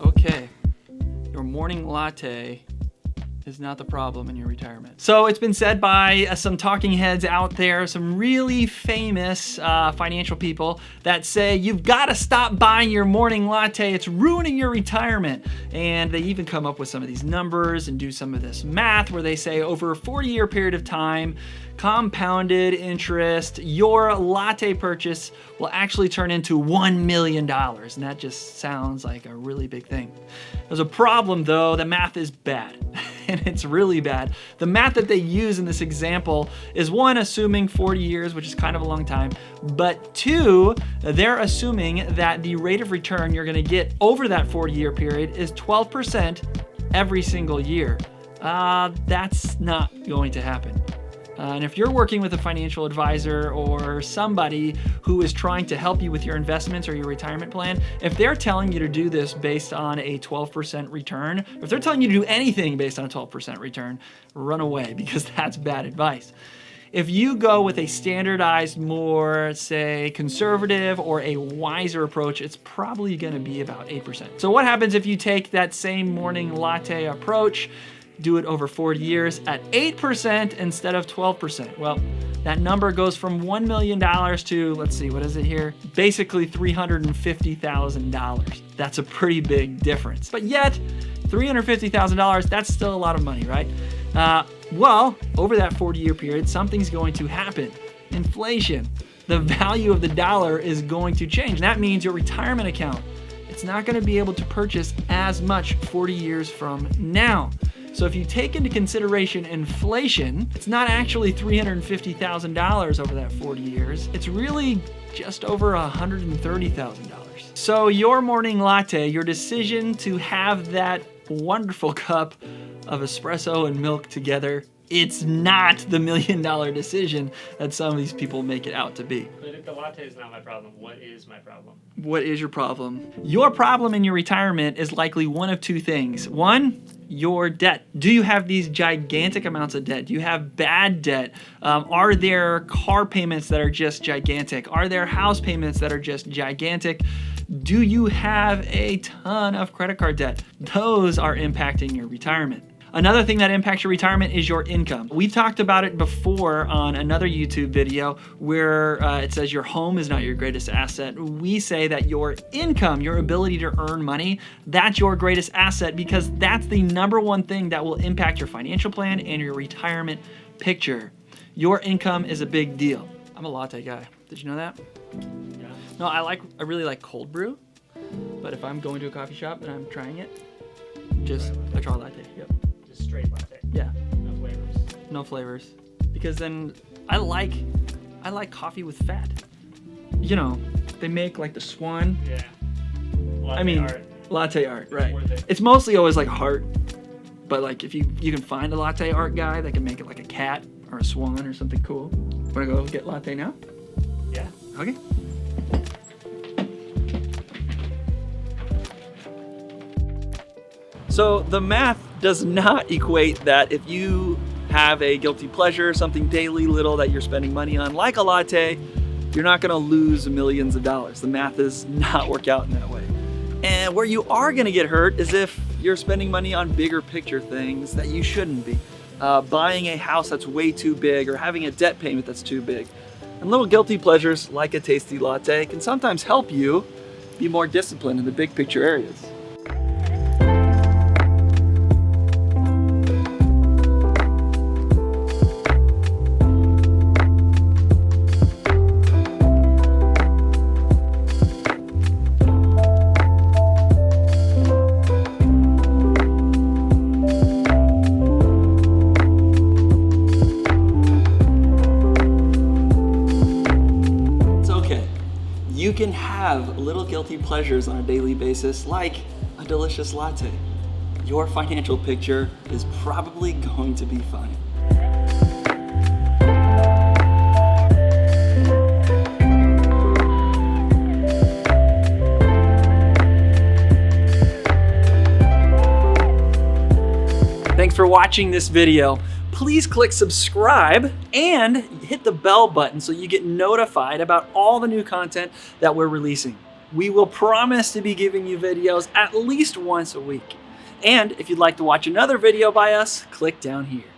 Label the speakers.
Speaker 1: Okay. Your morning latte is not the problem in your retirement. So it's been said by some talking heads out there, some really famous financial people that say you've got to stop buying your morning latte. It's ruining your retirement. And they even come up with some of these numbers and do some of this math where they say over a 40-year period of time, compounded interest, your latte purchase will actually turn into $1 million. And that just sounds like a really big thing. There's a problem though, the math is bad. And it's really bad. The math that they use in this example is one, assuming 40 years, which is kind of a long time, but two, they're assuming that the rate of return you're gonna get over that 40-year period is 12% every single year. That's not going to happen. And if you're working with a financial advisor or somebody who is trying to help you with your investments or your retirement plan, if they're telling you to do this based on a 12% return, if they're telling you to do anything based on a 12% return, run away, because that's bad advice. If you go with a standardized, more, say, conservative or a wiser approach, it's probably gonna be about 8%. So what happens if you take that same morning latte approach, do it over 40 years at 8% instead of 12%. Well, that number goes from $1 million to, let's see, what is it here? Basically $350,000. That's a pretty big difference. But yet, $350,000, that's still a lot of money, right? Well, over that 40-year period, something's going to happen. Inflation. The value of the dollar is going to change. That means your retirement account, it's not going to be able to purchase as much 40 years from now. So if you take into consideration inflation, it's not actually $350,000 over that 40 years. It's really just over $130,000. So your morning latte, your decision to have that wonderful cup of espresso and milk together, it's not the $1 million decision that some of these people make it out to be.
Speaker 2: But if the latte is not my problem, what is my problem?
Speaker 1: What is your problem? Your problem in your retirement is likely one of two things. One, your debt. Do you have these gigantic amounts of debt? Do you have bad debt? Are there car payments that are just gigantic? Are there house payments that are just gigantic? Do you have a ton of credit card debt? Those are impacting your retirement. Another thing that impacts your retirement is your income. We've talked about it before on another YouTube video where it says your home is not your greatest asset. We say that your income, your ability to earn money, that's your greatest asset, because that's the number one thing that will impact your financial plan and your retirement picture. Your income is a big deal. I'm a latte guy. Did you know that?
Speaker 2: Yeah.
Speaker 1: No, I really like cold brew, but if I'm going to a coffee shop and I'm trying it, I try latte. Yep.
Speaker 2: Straight latte.
Speaker 1: Yeah.
Speaker 2: No flavors.
Speaker 1: No flavors. Because then I like coffee with fat. You know, they make like the swan.
Speaker 2: Yeah. Latte art.
Speaker 1: Latte art, right.
Speaker 2: Worth it.
Speaker 1: It's mostly always like heart. But like if you can find a latte art guy that can make it like a cat or a swan or something cool. Wanna go get latte now?
Speaker 2: Yeah.
Speaker 1: Okay. So the math does not equate that if you have a guilty pleasure, something daily little that you're spending money on, like a latte, you're not gonna lose millions of dollars. The math does not work out in that way. And where you are gonna get hurt is if you're spending money on bigger picture things that you shouldn't be. Buying a house that's way too big or having a debt payment that's too big. And little guilty pleasures like a tasty latte can sometimes help you be more disciplined in the big picture areas. You can have little guilty pleasures on a daily basis, like a delicious latte. Your financial picture is probably going to be fine. Thanks for watching this video. please click subscribe and hit the bell button so you get notified about all the new content that we're releasing. We will promise to be giving you videos at least once a week. And if you'd like to watch another video by us, click down here.